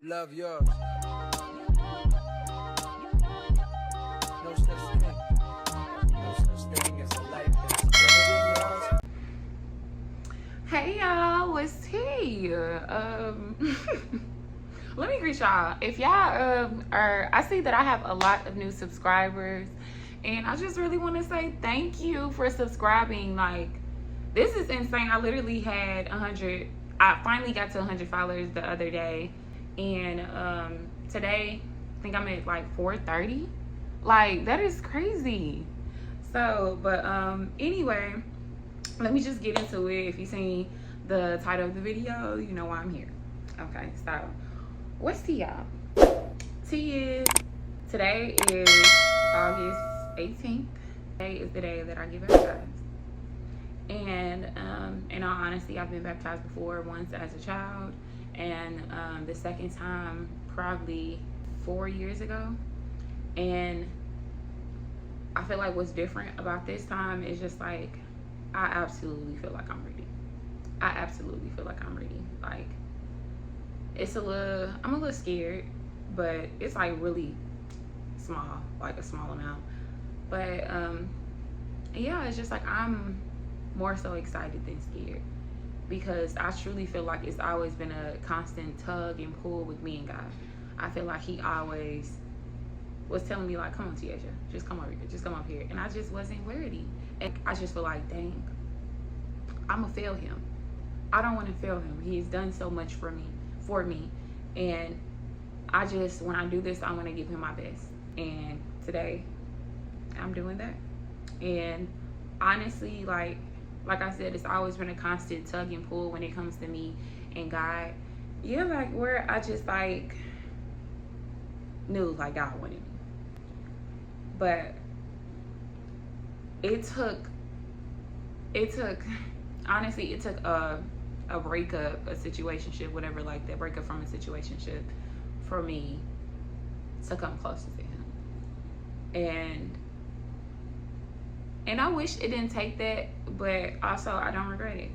Love yours. No such thing. No such thing as a life that's better than yours. Hey y'all, what's tea? Let me greet y'all. If y'all I see that I have a lot of new subscribers, and I just really want to say thank you for subscribing. Like, this is insane. I literally had 100. I finally got to 100 followers the other day, and today I think I'm at like 430. Like, that is crazy. So, but anyway, let me just get into it. If you see the title of the video, you know why I'm here. Okay, so what's tea, y'all? Tea is, today is August 18th. Today is the day that I get baptized. And in all honesty, I've been baptized before, once as a child, and the second time probably 4 years ago. And I feel like what's different about this time is just like, I absolutely feel like I'm ready. I absolutely feel like I'm ready. Like, I'm a little scared, but it's like really small, like a small amount. But yeah, it's just like I'm more so excited than scared, because I truly feel like it's always been a constant tug and pull with me and God. I feel like he always was telling me, like, come on, Tiesha, just come over here, just come up here. And I just wasn't ready. And I just feel like, dang, I'm gonna fail him. I don't want to fail him. He's done so much for me. And I just, when I do this, I want to give him my best. And today, I'm doing that. And honestly, like I said, it's always been a constant tug and pull when it comes to me and God. Yeah, like where I just like knew like God wanted me. But it took honestly, it took a breakup, a situationship, whatever, like that breakup from a situationship for me to come closer to him. And I wish it didn't take that, but also I don't regret it,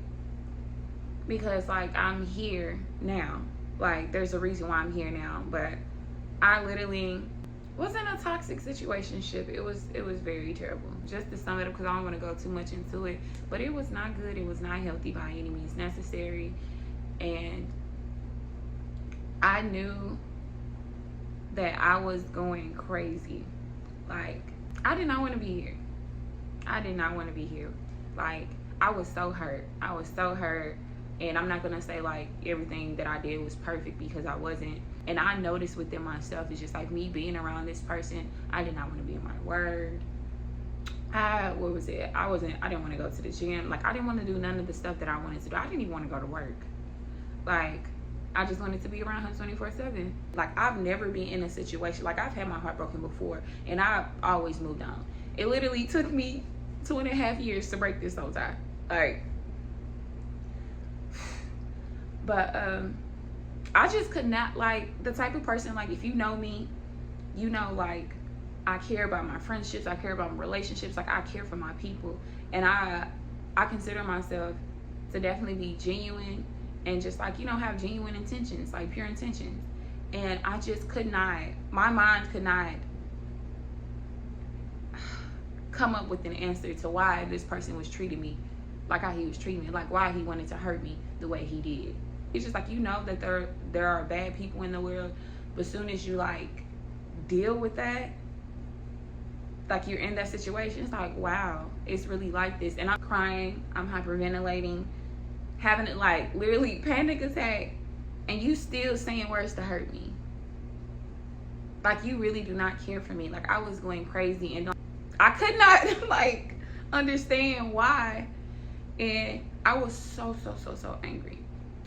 because like I'm here now. Like, there's a reason why I'm here now. But I literally wasn't a toxic situationship. It was very terrible. Just to sum it up, because I don't want to go too much into it, but it was not good. It was not healthy by any means necessary. And I knew that I was going crazy. Like, I did not want to be here. I did not want to be here. Like, I was so hurt. And I'm not going to say like everything that I did was perfect, because I wasn't. And I noticed within myself, it's just like me being around this person, I did not want to be in my word. I didn't want to go to the gym. Like, I didn't want to do none of the stuff that I wanted to do. I didn't even want to go to work. Like, I just wanted to be around him 24/7. Like, I've never been in a situation, like, I've had my heart broken before, and I always moved on. It literally took me 2.5 years to break this whole tie. Like, but I just could not, like, the type of person, like, if you know me, you know, like, I care about my friendships, I care about my relationships, like, I care for my people. And I consider myself to definitely be genuine and just, like, you know, have genuine intentions, like pure intentions. And I just could not, my mind could not come up with an answer to why this person was treating me like how he was treating me, like why he wanted to hurt me the way he did. It's just like, you know that there are bad people in the world, but as soon as you like deal with that, like you're in that situation, it's like, wow, it's really like this. And I'm crying, I'm hyperventilating, having it like literally panic attack, and you still saying words to hurt me. Like, you really do not care for me. Like, I was going crazy, and I could not like understand why. And I was so angry.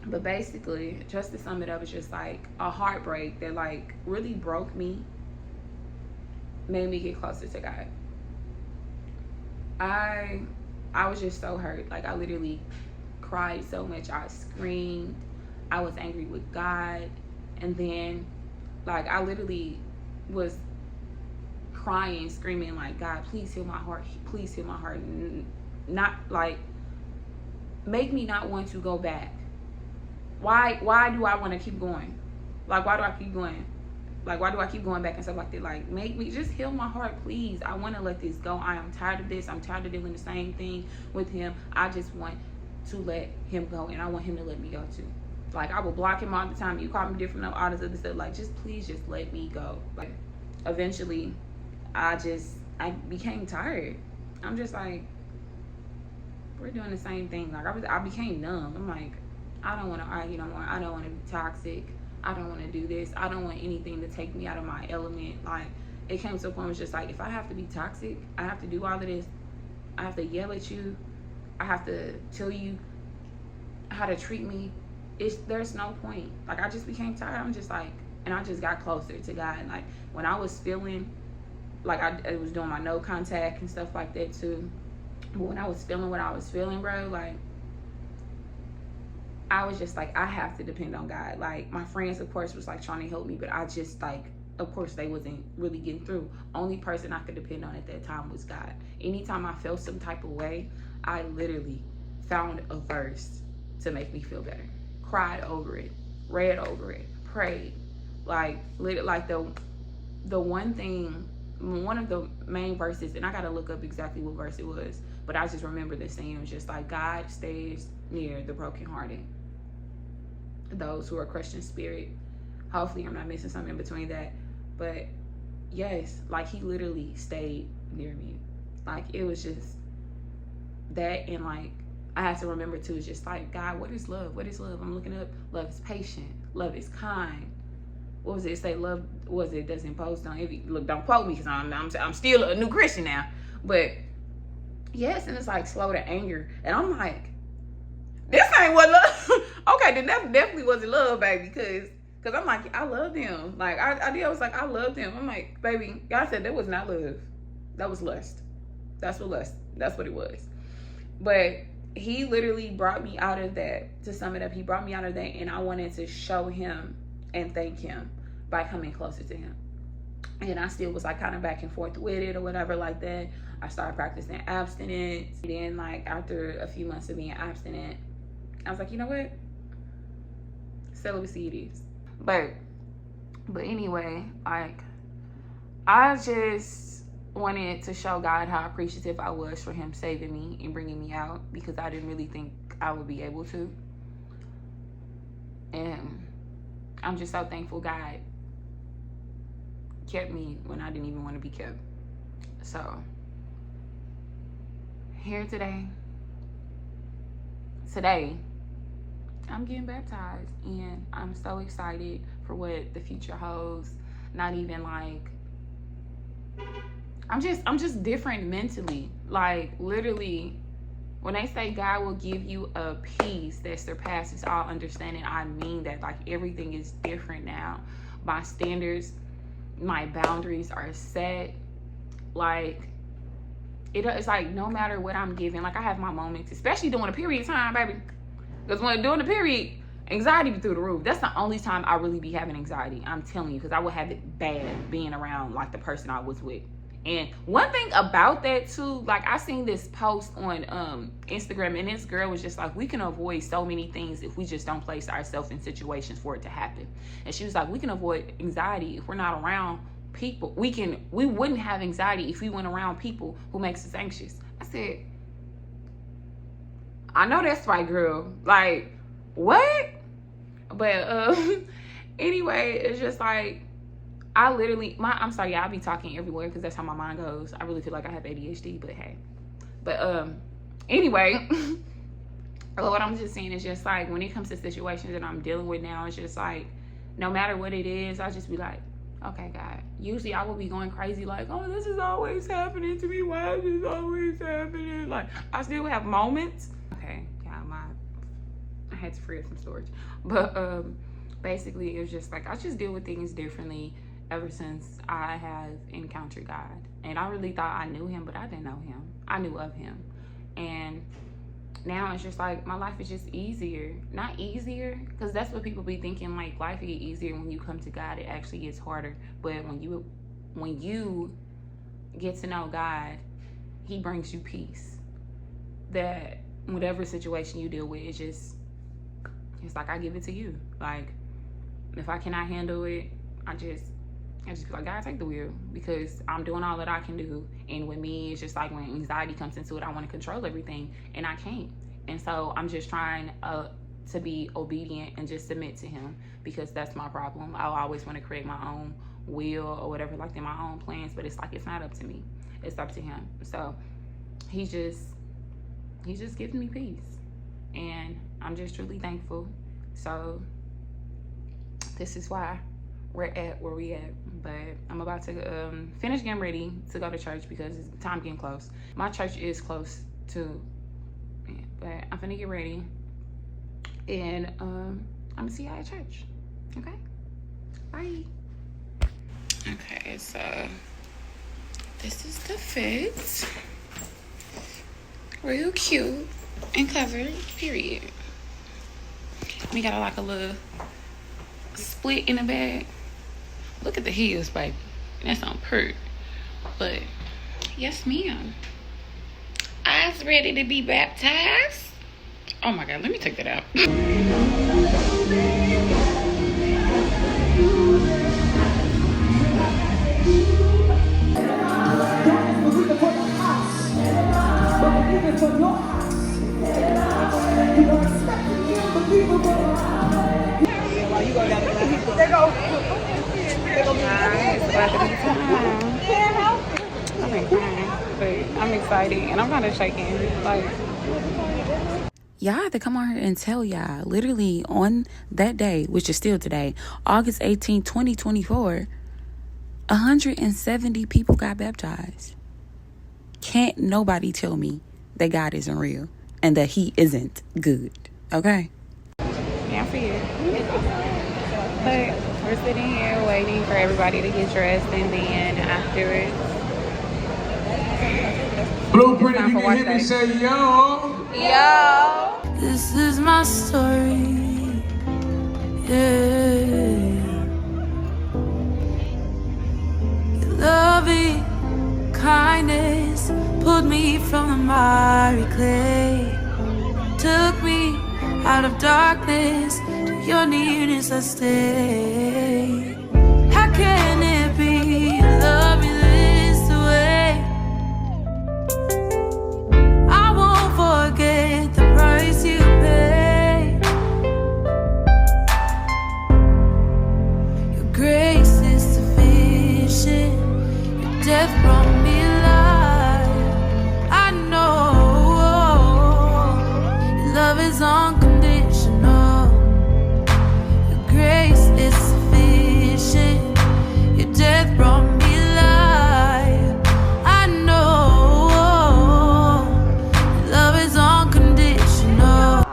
But basically, just to sum it up, it's just like a heartbreak that like really broke me, made me get closer to God. I was just so hurt. Like, I literally cried so much. I screamed. I was angry with God. And then like I literally was crying, screaming like, God, please heal my heart. Please heal my heart. Not like, make me not want to go back. Why do I want to keep going? Like, why do I keep going? Like, why do I keep going back and stuff like that? Like, make me, just heal my heart, please. I want to let this go. I am tired of this. I'm tired of doing the same thing with him. I just want to let him go, and I want him to let me go too. Like, I will block him all the time. You call me different, all this other stuff. Like, just please, just let me go. Like, eventually, I became tired. I'm just like, we're doing the same thing. Like, I became numb. I'm like, I don't want to argue no more. I don't want to be toxic. I don't want to do this. I don't want anything to take me out of my element. Like, it came to a point where it's just like, if I have to be toxic, I have to do all of this. I have to yell at you. I have to tell you how to treat me. There's no point. Like, I just became tired. I'm just like, and I just got closer to God. And like, when I was feeling like I was doing my no contact and stuff like that too. But when I was feeling what I was feeling, bro, like, I was just like, I have to depend on God. Like, my friends, of course, was like trying to help me, but I just like, of course, they wasn't really getting through. Only person I could depend on at that time was God. Anytime I felt some type of way, I literally found a verse to make me feel better. Cried over it, read over it, prayed. Like, the one thing, one of the main verses, and I gotta look up exactly what verse it was, but I just remember this saying. It was just like, God stays near the brokenhearted, those who are crushed in spirit. Hopefully I'm not missing something in between that, but yes, like, he literally stayed near me. Like, it was just that. And like, I have to remember too, it's just like, God, what is love? What is love? I'm looking up. Love is patient. Love is kind. What was it? Say love, was it doesn't impose, don't envy. Look, don't quote me, because I'm still a new Christian now. But yes, and it's like slow to anger. And I'm like, this ain't what love. Okay, then that definitely wasn't love, baby, because I'm like, I loved him. Like, I was like, I loved him. I'm like, baby, God said that was not love. That was lust. That's what it was. But he literally brought me out of that. To sum it up, he brought me out of that, and I wanted to show him and thank him by coming closer to him. And I still was like kind of back and forth with it or whatever like that. I started practicing abstinence. Then like, after a few months of being abstinent, I was like, you know what? Celibacy it is. But anyway, like, I just wanted to show God how appreciative I was for him saving me and bringing me out, because I didn't really think I would be able to. And I'm just so thankful God kept me when I didn't even want to be kept. So, here today, I'm getting baptized, and I'm so excited for what the future holds. Not even like, I'm just different mentally. Like, literally, when they say God will give you a peace that surpasses all understanding, I mean that. Like, everything is different now. My standards, my boundaries are set. Like, it's like, no matter what I'm given, like, I have my moments, especially during a period time, baby. Because when during the period, anxiety be through the roof. That's the only time I really be having anxiety. I'm telling you, because I would have it bad being around like the person I was with. And one thing about that too, like, I seen this post on Instagram, and this girl was just like, we can avoid so many things if we just don't place ourselves in situations for it to happen. And she was like, we can avoid anxiety if we're not around people. We wouldn't have anxiety if we went around people who makes us anxious. I said, I know that's right, girl. Like, what? But anyway, it's just like, I literally, I'm sorry, yeah, I'll be talking everywhere because that's how my mind goes. I really feel like I have ADHD, but hey. But anyway, what I'm just saying is just like, when it comes to situations that I'm dealing with now, it's just like, no matter what it is, I'll just be like, okay, God. Usually I will be going crazy like, oh, this is always happening to me. Why is this always happening? Like, I still have moments. Okay, yeah, I had to free up some storage. But basically, it was just like, I just deal with things differently ever since I have encountered God. And I really thought I knew him, but I didn't know him. I knew of him. And now it's just like, my life is just easier. Not easier, because that's what people be thinking, like, life get easier when you come to God. It actually gets harder. But when you get to know God, he brings you peace. That whatever situation you deal with, it's like, I give it to you. Like, if I cannot handle it, I just be like, God, take the wheel, because I'm doing all that I can do. And with me, it's just like when anxiety comes into it, I want to control everything, and I can't. And so I'm just trying to be obedient and just submit to him, because that's my problem. I always want to create my own will or whatever, like in my own plans, but it's like, it's not up to me, it's up to him. So he's just giving me peace, and I'm just truly thankful. So this is why we're at where we at. But I'm about to finish getting ready to go to church, because it's time getting close. My church is close to, but I'm finna get ready, and I'm gonna see y'all at church. Okay, bye. Okay, so this is the fit. Real cute and covered, period. We got like a little split in the bag. Look at the heels, baby. That's on purse. But yes, ma'am. Eyes ready to be baptized. Oh my God, let me take that out. I'm excited, and I'm kind of shaking. Like, y'all have to come on here and tell y'all, literally on that day, which is still today, August 18, 2024, 170 people got baptized. Can't nobody tell me that God isn't real and that he isn't good. Okay? Yeah, I'm for you. But we're sitting here waiting for everybody to get dressed, and then afterwards, Blueprint, if you can hear me, say yo. Yo. This is my story. Yeah. Your loving kindness pulled me from the miry clay. Took me out of darkness. To your nearness I stay. How can it be you love me this way? I won't forget the price you paid. Your grace is sufficient. Your death brought me life. I know your love is unconditional. Your grace is sufficient. Your death brought me life. I know your love is unconditional.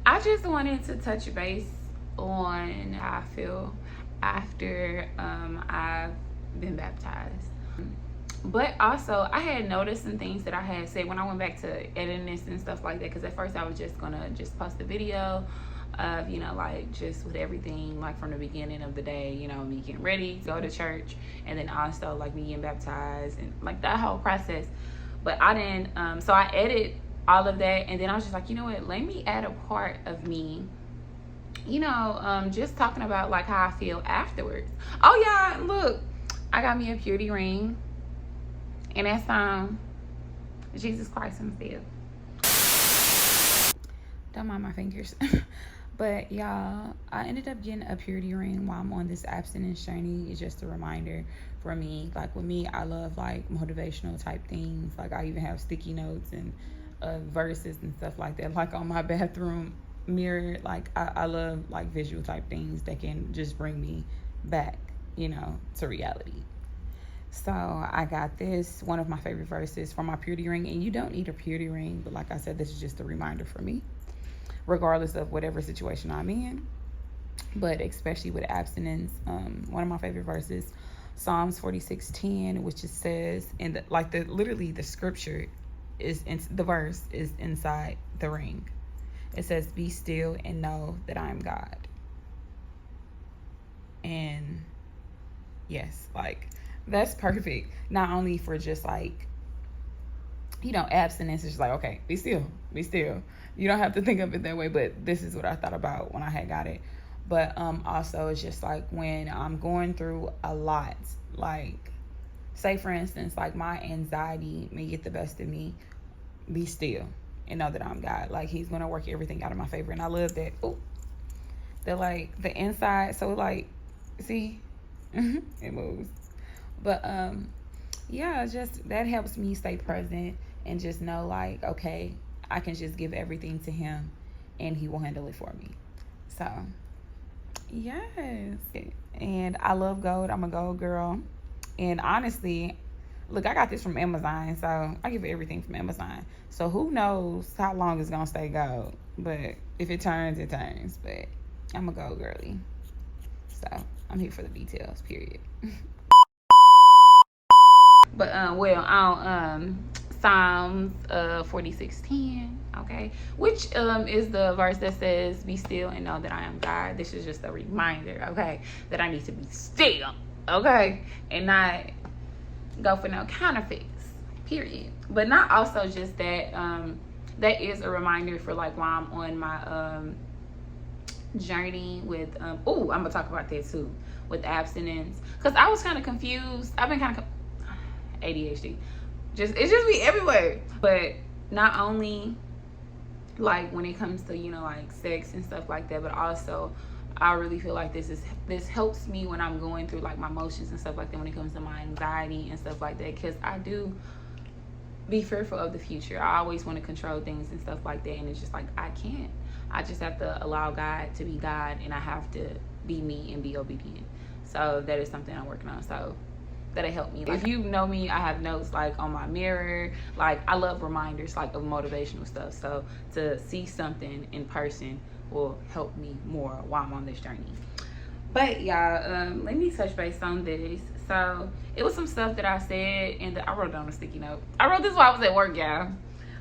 I just wanted to touch base on how I feel after I've been baptized. But also, I had noticed some things that I had said when I went back to editing this and stuff like that, because at first I was just gonna just post a video of, you know, like just with everything, like from the beginning of the day, you know, me getting ready to go to church, and then also like me getting baptized and like that whole process. But I didn't, so I edited all of that, and then I was just like, you know what, let me add a part of me, you know, just talking about like how I feel afterwards. Oh yeah, look, I got me a purity ring, and that's Jesus Christ himself. Don't mind my fingers. But y'all, I ended up getting a purity ring while I'm on this abstinence journey. It's just a reminder for me. Like with me, I love like motivational type things. Like I even have sticky notes and verses and stuff like that, like on my bathroom mirror. Like I love like visual type things that can just bring me back, you know, to reality. So I got this, one of my favorite verses for my purity ring. And you don't need a purity ring, but like I said, this is just a reminder for me, regardless of whatever situation I'm in, but especially with abstinence. One of my favorite verses, Psalms 46:10, which it says, in the like the literally the scripture is in the verse is inside the ring. It says, "Be still and know that I am God." And yes, like that's perfect. Not only for just like, you know, abstinence is just like, okay, be still, be still. You don't have to think of it that way, but this is what I thought about when I had got it. But also it's just like when I'm going through a lot, like say for instance, like my anxiety may get the best of me, be still and know that I'm God. Like he's gonna work everything out of my favor. And I love that. Oh, the like the inside, so like see it moves. But yeah, just that helps me stay present and just know like, okay, I can just give everything to him and he will handle it for me. So yes. And I love gold. I'm a gold girl. And honestly, look, I got this from Amazon, so I give everything from Amazon. So who knows how long it's gonna stay gold. But if it turns, it turns. But I'm a gold girly. So I'm here for the details, period. But well, on Psalms 46:10, okay, which is the verse that says, "Be still and know that I am God." This is just a reminder, okay, that I need to be still, okay, and not go for no counterfeits, period. But not also just that. That is a reminder for like while I'm on my journey with I'm gonna talk about that too, with abstinence, because I was kind of confused. I've been kind of ADHD, it's just me everywhere. But not only like when it comes to, you know, like sex and stuff like that, but also I really feel like this helps me when I'm going through like my emotions and stuff like that, when it comes to my anxiety and stuff like that, because I do be fearful of the future. I always want to control things and stuff like that, and it's just like I can't. I just have to allow God to be God, and I have to be me and be obedient. So that is something I'm working on. So that'll help me. Like, if you know me, I have notes like on my mirror. Like I love reminders like of motivational stuff. So to see something in person will help me more while I'm on this journey. But y'all, let me touch base on this. So it was some stuff that I said, and I wrote it on a sticky note. I wrote this while I was at work, y'all.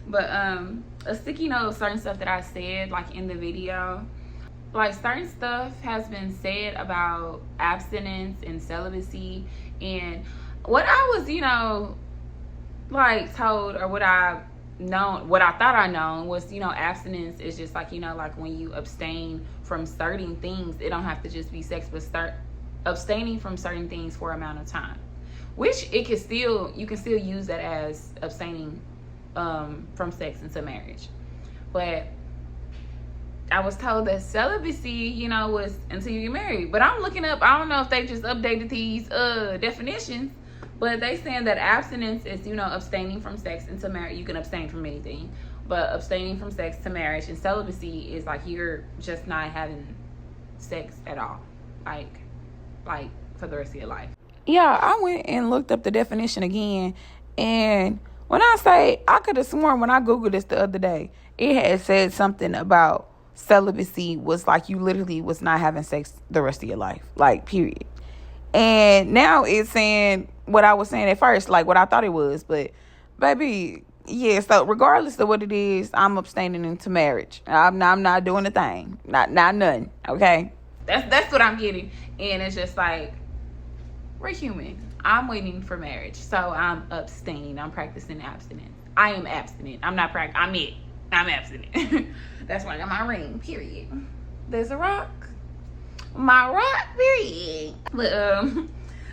But a sticky note of certain stuff that I said like in the video. Like certain stuff has been said about abstinence and celibacy, and what I was, you know, like told, or what I thought I known was, you know, abstinence is just like, you know, like when you abstain from certain things, it don't have to just be sex, but start abstaining from certain things for amount of time, which you can still use that as abstaining from sex into marriage. But I was told that celibacy, you know, was until you get married. But I'm looking up, I don't know if they just updated these definitions, but they saying that abstinence is, you know, abstaining from sex into marriage. You can abstain from anything, but abstaining from sex to marriage, and celibacy is like you're just not having sex at all, like for the rest of your life. Yeah, I went and looked up the definition again, and when I say, I could have sworn when I Googled this the other day, it had said something about celibacy was like you literally was not having sex the rest of your life, like period. And now it's saying what I was saying at first, like what I thought it was. But baby, yeah, so regardless of what it is, I'm abstaining into marriage. I'm not doing a thing, not nothing, okay? That's what I'm getting. And it's just like, we're human. I'm waiting for marriage, so I'm abstaining. I'm practicing abstinence. I am abstinent. I'm not I'm abstinent. That's why I got my ring, period. There's a rock. My rock, period. But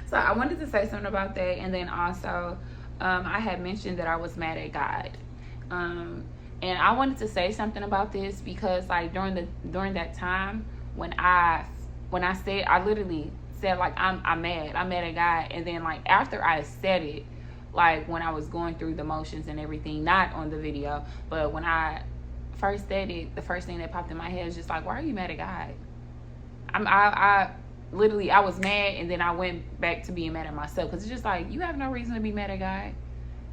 so I wanted to say something about that, and then also I had mentioned that I was mad at God. And I wanted to say something about this because like during that time when I said, I literally said like I'm mad at God, and then like after I said it, like when I was going through the motions and everything, not on the video, but when I first said it, the first thing that popped in my head was just like, why are you mad at God? I literally, I was mad, and then I went back to being mad at myself, because it's just like, you have no reason to be mad at God,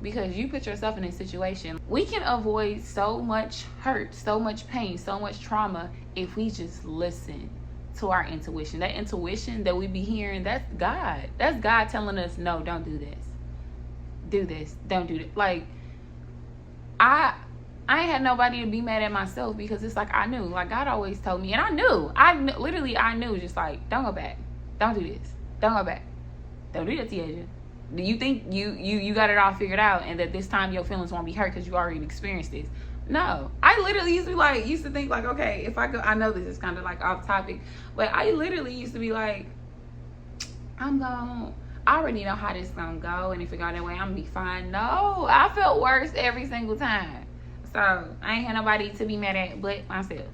because you put yourself in a situation. We can avoid so much hurt, so much pain, so much trauma if we just listen to our intuition. That intuition that we be hearing, that's God. That's God telling us, no, don't do this. Do this. Don't do that. Like, I ain't had nobody to be mad at myself, because it's like I knew. Like, God always told me, and I knew, just like, don't go back. Don't do this. Don't go back. Don't do that, Tiaja. Do you think you got it all figured out, and that this time your feelings won't be hurt because you already experienced this? No. I literally used to think like, okay, if I go, I know this is kind of like off topic, but I literally used to be like, I already know how this is gonna go, and if it go that way, I'm gonna be fine. No, I felt worse every single time. So I ain't had nobody to be mad at but myself.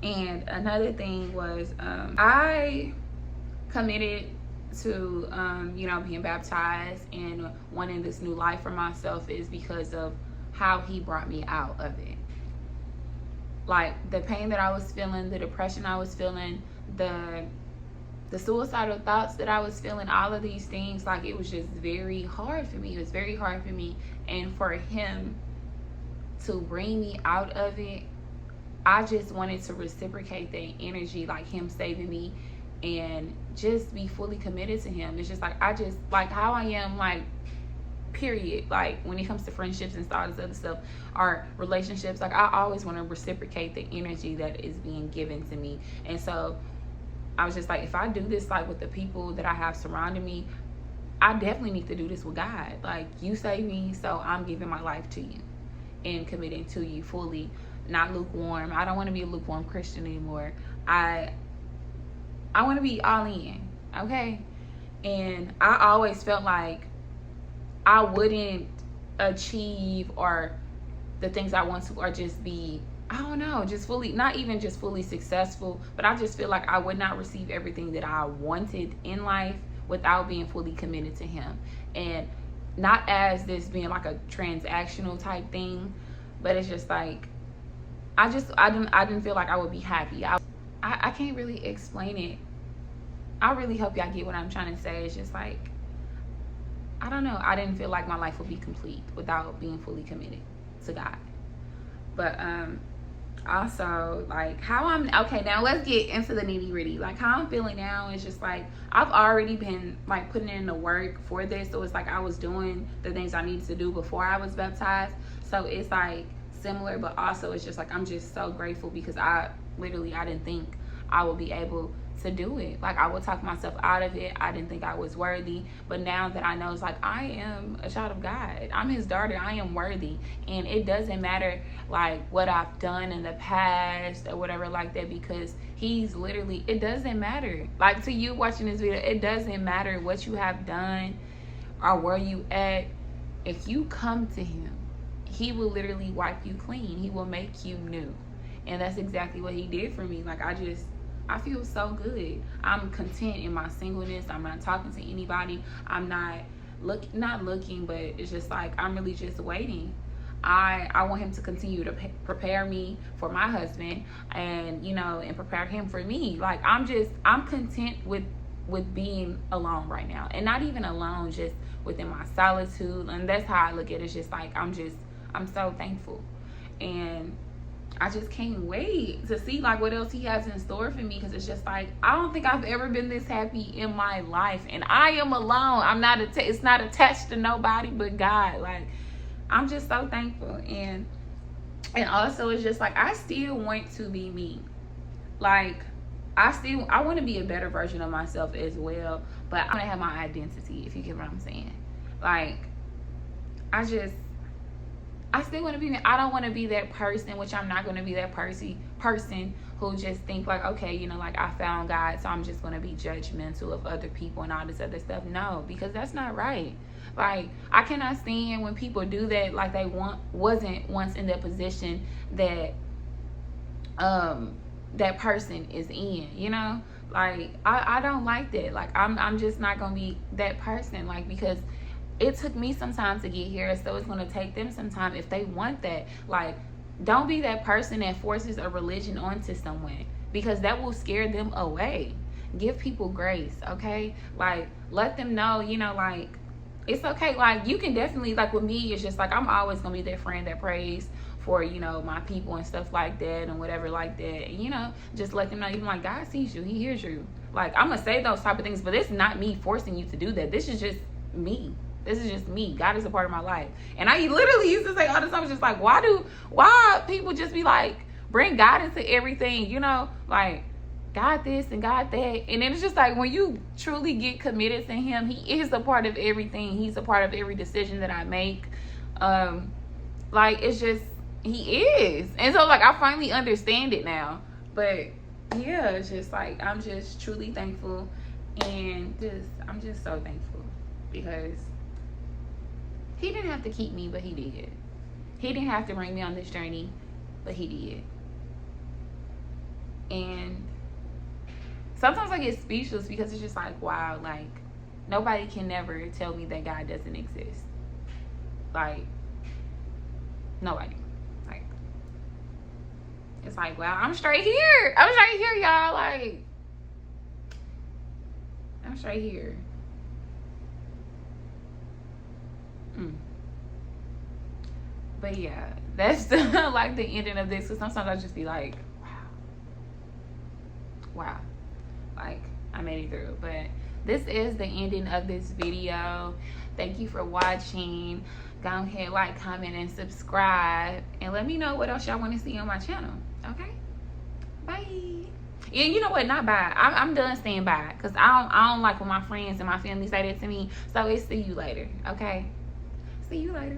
And another thing was, I committed to, being baptized and wanting this new life for myself is because of how he brought me out of it. Like the pain that I was feeling, the depression I was feeling, the suicidal thoughts that I was feeling, all of these things, like it was just very hard for me. It was very hard for me. And for him to bring me out of it, I just wanted to reciprocate that energy, like him saving me, and just be fully committed to him. It's just like, I just, like how I am, like, period. Like when it comes to friendships and all this other stuff, or relationships, like I always want to reciprocate the energy that is being given to me. And so I was just like, if I do this like with the people that I have surrounding me, I definitely need to do this with God. Like, you saved me, so I'm giving my life to you and committing to you fully, not lukewarm. I don't want to be a lukewarm Christian anymore. I want to be all in, okay? And I always felt like I wouldn't achieve or the things I want to, or just be, I don't know, just fully, not even just fully successful, but I just feel like I would not receive everything that I wanted in life without being fully committed to him. And not as this being like a transactional type thing, but it's just like, I didn't feel like I would be happy. I can't really explain it. I really hope y'all get what I'm trying to say. It's just like, I don't know. I didn't feel like my life would be complete without being fully committed to God. But also, like, how I'm, okay, now let's get into the nitty gritty. Like, how I'm feeling now is just like, I've already been like putting in the work for this. So it's like I was doing the things I needed to do before I was baptized. So it's like similar, but also it's just like, I'm just so grateful because I didn't think I would be able to do it. Like, I would talk myself out of it. I didn't think I was worthy. But now that I know, it's like, I am a child of God. I'm his daughter. I am worthy. And it doesn't matter like what I've done in the past or whatever like that, because he's literally, it doesn't matter. Like, to you watching this video, it doesn't matter what you have done or where you at. If you come to him, he will literally wipe you clean. He will make you new. And that's exactly what he did for me. Like, I feel so good. I'm content in my singleness. I'm not talking to anybody. I'm not looking, but it's just like, I'm really just waiting. I want him to continue to prepare me for my husband, and and prepare him for me. Like, I'm content with being alone right now, and not even alone, just within my solitude. And that's how I look at it. It's just like, I'm so thankful, and I just can't wait to see like what else he has in store for me, because it's just like, I don't think I've ever been this happy in my life, and I am alone. I'm not it's not attached to nobody but God. Like, I'm just so thankful. And also it's just like, I still want to be me. Like, I want to be a better version of myself as well, but I want to have my identity, if you get what I'm saying. Like, I still want to be me. I don't want to be that person, which I'm not going to be that person who just think like, okay, like, I found God, so I'm just going to be judgmental of other people and all this other stuff. No, because that's not right. Like, I cannot stand when people do that, like they wasn't once in that position that that person is in, Like, I don't like that. Like, I'm just not going to be that person, like, because it took me some time to get here, so it's going to take them some time if they want that. Like, don't be that person that forces a religion onto someone, because that will scare them away. Give people grace, okay? Like, let them know, like, it's okay. Like, you can definitely, like, with me, it's just like, I'm always going to be that friend that prays for, my people and stuff like that and whatever like that. And, just let them know, even like, God sees you. He hears you. Like, I'm going to say those type of things, but it's not me forcing you to do that. This is just me. This is just me. God is a part of my life. And I literally used to say all the time, just like, why people just be like, bring God into everything, like, God this and God that. And then it's just like, when you truly get committed to him, he is a part of everything. He's a part of every decision that I make. Like, it's just, He is. And so like I finally understand it now. But yeah, it's just like I'm just truly thankful, and I'm just so thankful because he didn't have to keep me, but he did. He didn't have to bring me on this journey, but he did. And sometimes I get speechless because it's just like, wow, like nobody can never tell me that God doesn't exist. Like nobody. Like it's like, wow, I'm straight here. I'm straight here, y'all. Like I'm straight here. But yeah, that's like the ending of this. Because sometimes I just be like, wow, like I made it through. But this is the ending of this video. Thank you for watching. Go ahead, like, comment, and subscribe, and let me know what else y'all want to see on my channel. Okay, bye. And you know what, not bye. I'm done saying bye, because I don't like when my friends and my family say that to me. So it's see you later. Okay, see you later.